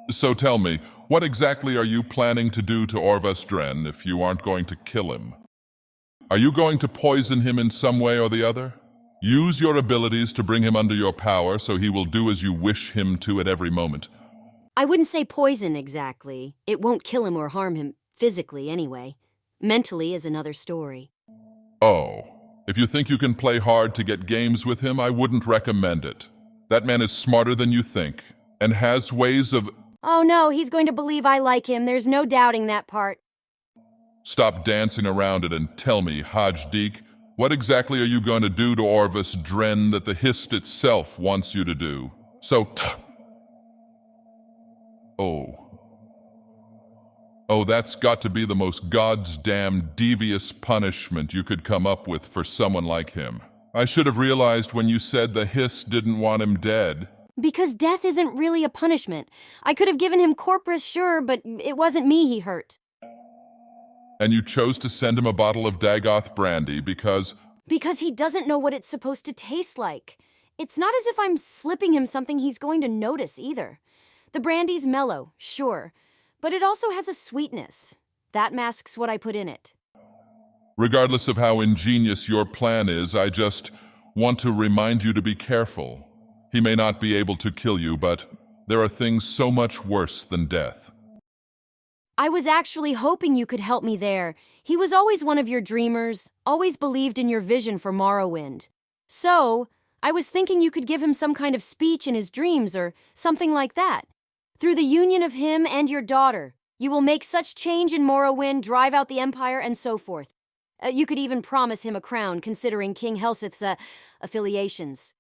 So tell me, what exactly are you planning to do to Orvas Dren if you aren't going to kill him? Are you going to poison him in some way or the other? Use your abilities to bring him under your power so he will do as you wish him to at every moment. I wouldn't say poison exactly. It won't kill him or harm him, physically anyway. Mentally is another story. Oh, if you think you can play hard to get games with him, I wouldn't recommend it. That man is smarter than you think, and has ways of... Oh no, he's going to believe I like him. There's no doubting that part. Stop dancing around it and tell me, Haj-deek, what exactly are you going to do to Orvas Dren that the Hist itself wants you to do? Oh, that's got to be the most goddamn devious punishment you could come up with for someone like him. I should have realized when you said the Hist didn't want him dead. Because death isn't really a punishment. I could have given him corpus, sure, but it wasn't me he hurt. And you chose to send him a bottle of Dagoth brandy because... Because he doesn't know what it's supposed to taste like. It's not as if I'm slipping him something he's going to notice either. The brandy's mellow, sure, but it also has a sweetness. That masks what I put in it. Regardless of how ingenious your plan is, I just want to remind you to be careful. He may not be able to kill you, but there are things so much worse than death. I was actually hoping you could help me there. He was always one of your dreamers, always believed in your vision for Morrowind. So, I was thinking you could give him some kind of speech in his dreams or something like that. Through the union of him and your daughter, you will make such change in Morrowind, drive out the Empire, and so forth. You could even promise him a crown, considering King Helsith's affiliations.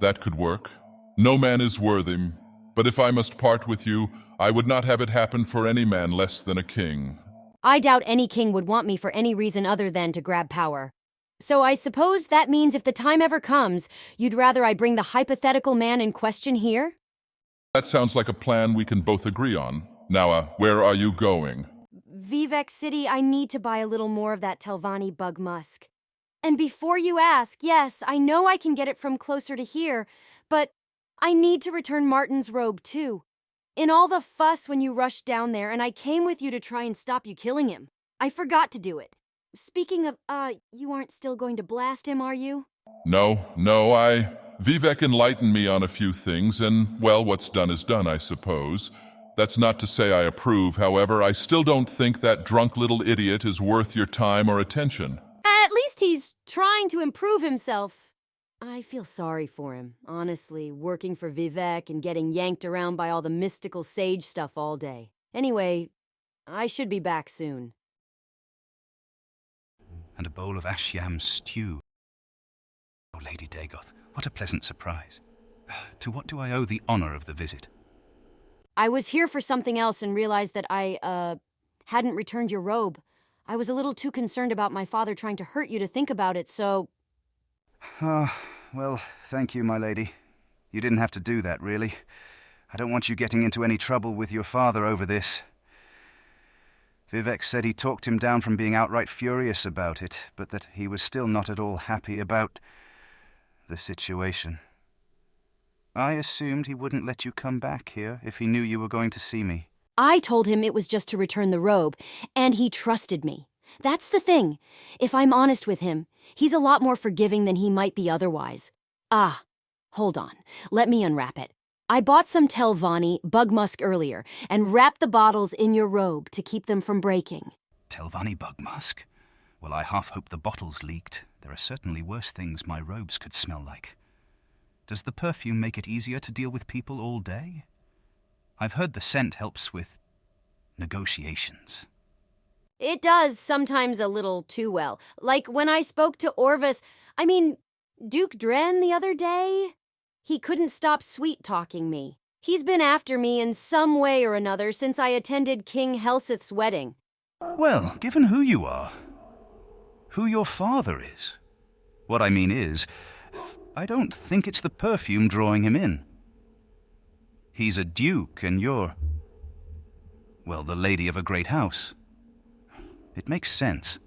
That could work. No man is worthy, but if I must part with you, I would not have it happen for any man less than a king. I doubt any king would want me for any reason other than to grab power. So I suppose that means if the time ever comes, you'd rather I bring the hypothetical man in question here? That sounds like a plan we can both agree on. Now, where are you going? Vivec City, I need to buy a little more of that Telvanni bug musk. And before you ask, yes, I know I can get it from closer to here, but I need to return Martin's robe too. In all the fuss when you rushed down there, and I came with you to try and stop you killing him, I forgot to do it. Speaking of, you aren't still going to blast him, are you? No, Vivec enlightened me on a few things, and, well, what's done is done, I suppose. That's not to say I approve, however, I still don't think that drunk little idiot is worth your time or attention. At least he's trying to improve himself. I feel sorry for him, honestly, working for Vivec and getting yanked around by all the mystical sage stuff all day. Anyway, I should be back soon. And a bowl of ash yam stew. Oh, Lady Dagoth, what a pleasant surprise. To what do I owe the honor of the visit? I was here for something else and realized that I, hadn't returned your robe. I was a little too concerned about my father trying to hurt you to think about it, so... Well, thank you, my lady. You didn't have to do that, really. I don't want you getting into any trouble with your father over this. Vivec said he talked him down from being outright furious about it, but that he was still not at all happy about the situation. I assumed he wouldn't let you come back here if he knew you were going to see me. I told him it was just to return the robe, and he trusted me. That's the thing. If I'm honest with him, he's a lot more forgiving than he might be otherwise. Hold on. Let me unwrap it. I bought some Telvanni bug musk earlier and wrapped the bottles in your robe to keep them from breaking. Telvanni bug musk? Well, I half hope the bottles leaked. There are certainly worse things my robes could smell like. Does the perfume make it easier to deal with people all day? I've heard the scent helps with negotiations. It does sometimes a little too well. Like when I spoke to Duke Dren the other day. He couldn't stop sweet-talking me. He's been after me in some way or another since I attended King Helsith's wedding. Well, given who you are, who your father is, what I mean is, I don't think it's the perfume drawing him in. He's a duke and you're, well, the lady of a great house. It makes sense.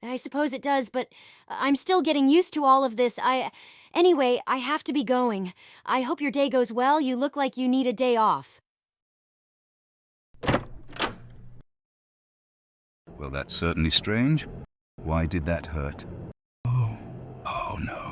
I suppose it does, but I'm still getting used to all of this. Anyway, I have to be going. I hope your day goes well. You look like you need a day off. Well, that's certainly strange. Why did that hurt? Oh no.